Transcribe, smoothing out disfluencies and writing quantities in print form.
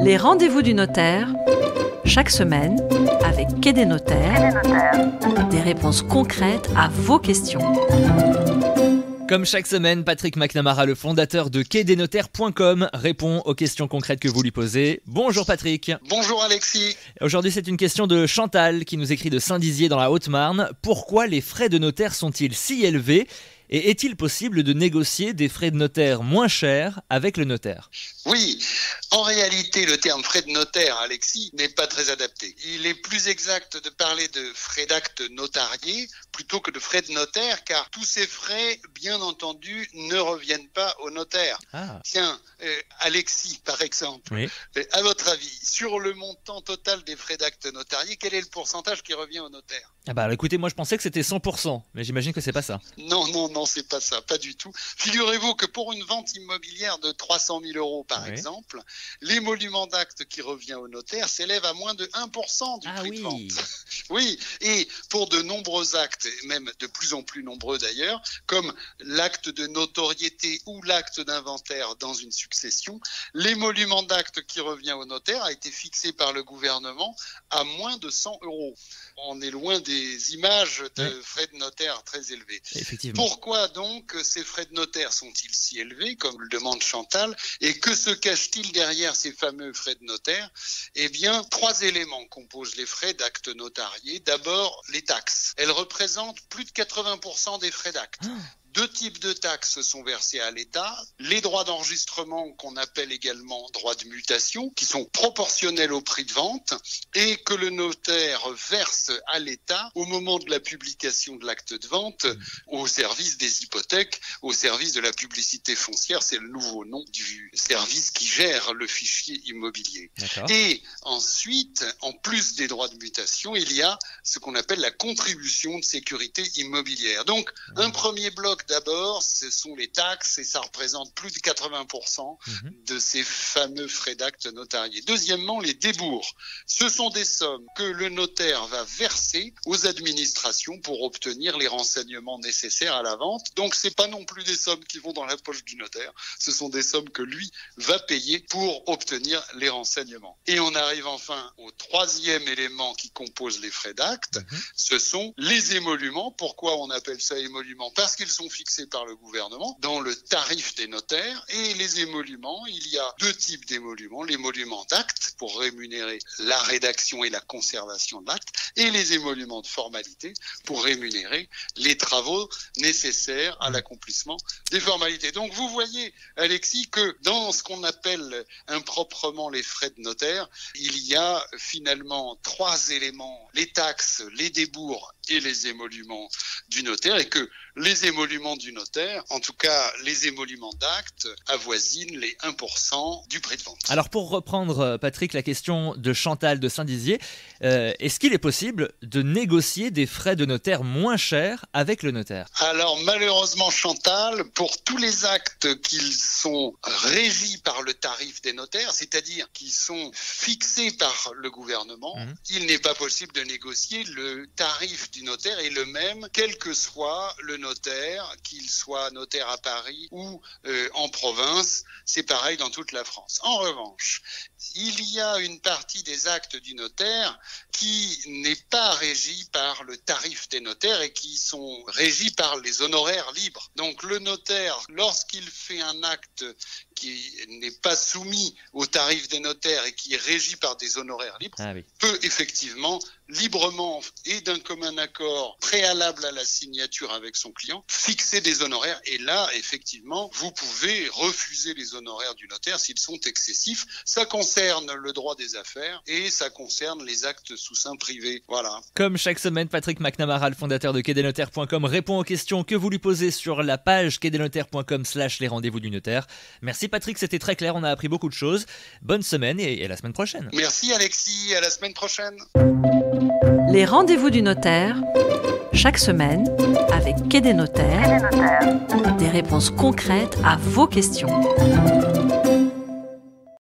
Les rendez-vous du notaire, chaque semaine, avec Quai des notaires, des réponses concrètes à vos questions. Comme chaque semaine, Patrick McNamara, le fondateur de quaidesnotaires.com, répond aux questions concrètes que vous lui posez. Bonjour Patrick. Bonjour Alexis. Aujourd'hui, c'est une question de Chantal qui nous écrit de Saint-Dizier dans la Haute-Marne. Pourquoi les frais de notaire sont-ils si élevés ? Et est-il possible de négocier des frais de notaire moins chers avec le notaire ? Oui, en réalité, le terme frais de notaire, Alexis, n'est pas très adapté. Il est plus exact de parler de frais d'acte notariés plutôt que de frais de notaire, car tous ces frais, bien entendu, ne reviennent pas au notaire. Tiens, Alexis, par exemple, oui. À votre avis, sur le montant total des frais d'acte notariés, quel est le pourcentage qui revient au notaire ? Écoutez, moi je pensais que c'était 100%, mais j'imagine que c'est pas ça. Non, c'est pas ça, pas du tout. Figurez-vous que pour une vente immobilière de 300 000 euros, par exemple, l'émolument d'acte qui revient au notaire s'élève à moins de 1% du prix de vente. Oui, et pour de nombreux actes, et même de plus en plus nombreux d'ailleurs, comme l'acte de notoriété ou l'acte d'inventaire dans une succession, l'émolument d'acte qui revient au notaire a été fixé par le gouvernement à moins de 100 euros. On est loin des images de frais de notaire très élevés. Effectivement. Pourquoi donc ces frais de notaire sont-ils si élevés, comme le demande Chantal, et que se cache-t-il derrière ces fameux frais de notaire ? Eh bien, 3 éléments composent les frais d'acte notariés. D'abord, les taxes. Elles représentent plus de 80% des frais d'acte. 2 types de taxes sont versées à l'État. Les droits d'enregistrement, qu'on appelle également droits de mutation, qui sont proportionnels au prix de vente et que le notaire verse à l'État au moment de la publication de l'acte de vente au service des hypothèques, au service de la publicité foncière. C'est le nouveau nom du service qui gère le fichier immobilier. D'accord. Et ensuite, en plus des droits de mutation, il y a ce qu'on appelle la contribution de sécurité immobilière. Donc, un premier bloc d'abord, ce sont les taxes et ça représente plus de 80% de ces fameux frais d'acte notariés. Deuxièmement, les débours. Ce sont des sommes que le notaire va verser aux administrations pour obtenir les renseignements nécessaires à la vente. Donc, c'est pas non plus des sommes qui vont dans la poche du notaire. Ce sont des sommes que lui va payer pour obtenir les renseignements. Et on arrive enfin au 3e élément qui compose les frais d'acte. Ce sont les émoluments. Pourquoi on appelle ça émoluments ? Parce qu'ils sont fixés par le gouvernement dans le tarif des notaires. Et les émoluments, il y a 2 types d'émoluments. L'émolument d'acte pour rémunérer la rédaction et la conservation de l'acte et les émoluments de formalité pour rémunérer les travaux nécessaires à l'accomplissement des formalités. Donc vous voyez, Alexis, que dans ce qu'on appelle improprement les frais de notaire, il y a finalement 3 éléments, les taxes, les débours et les émoluments du notaire, et que les émoluments du notaire, en tout cas les émoluments d'acte, avoisinent les 1% du prix de vente. Alors pour reprendre, Patrick, la question de Chantal de Saint-Dizier, est-ce qu'il est possible de négocier des frais de notaire moins chers avec le notaire ? Alors malheureusement, Chantal, pour tous les actes qui sont régis par le tarif des notaires, c'est-à-dire qui sont fixés par le gouvernement, il n'est pas possible de négocier. Le tarif du notaire est le même, quel que soit le notaire, qu'il soit notaire à Paris ou en province. C'est pareil dans toute la France. En revanche, il y a une partie des actes du notaire qui n'est pas régie par le tarif des notaires et qui sont régis par les honoraires libres. Donc le notaire, lorsqu'il fait un acte qui n'est pas soumis au tarif des notaires et qui est régi par des honoraires libres, peut effectivement librement et d'un commun accord préalable à la signature avec son client, fixer des honoraires. Et là, effectivement, vous pouvez refuser les honoraires du notaire s'ils sont excessifs. Ça concerne le droit des affaires et ça concerne les actes sous seing privé. Voilà. Comme chaque semaine, Patrick McNamara, le fondateur de quaidesnotaires.com, répond aux questions que vous lui posez sur la page quaidesnotaires.com/les rendez-vous du notaire. Merci Patrick, c'était très clair, on a appris beaucoup de choses. Bonne semaine et à la semaine prochaine. Merci Alexis, à la semaine prochaine. Les rendez-vous du notaire, chaque semaine, avec Quai des notaires, des réponses concrètes à vos questions.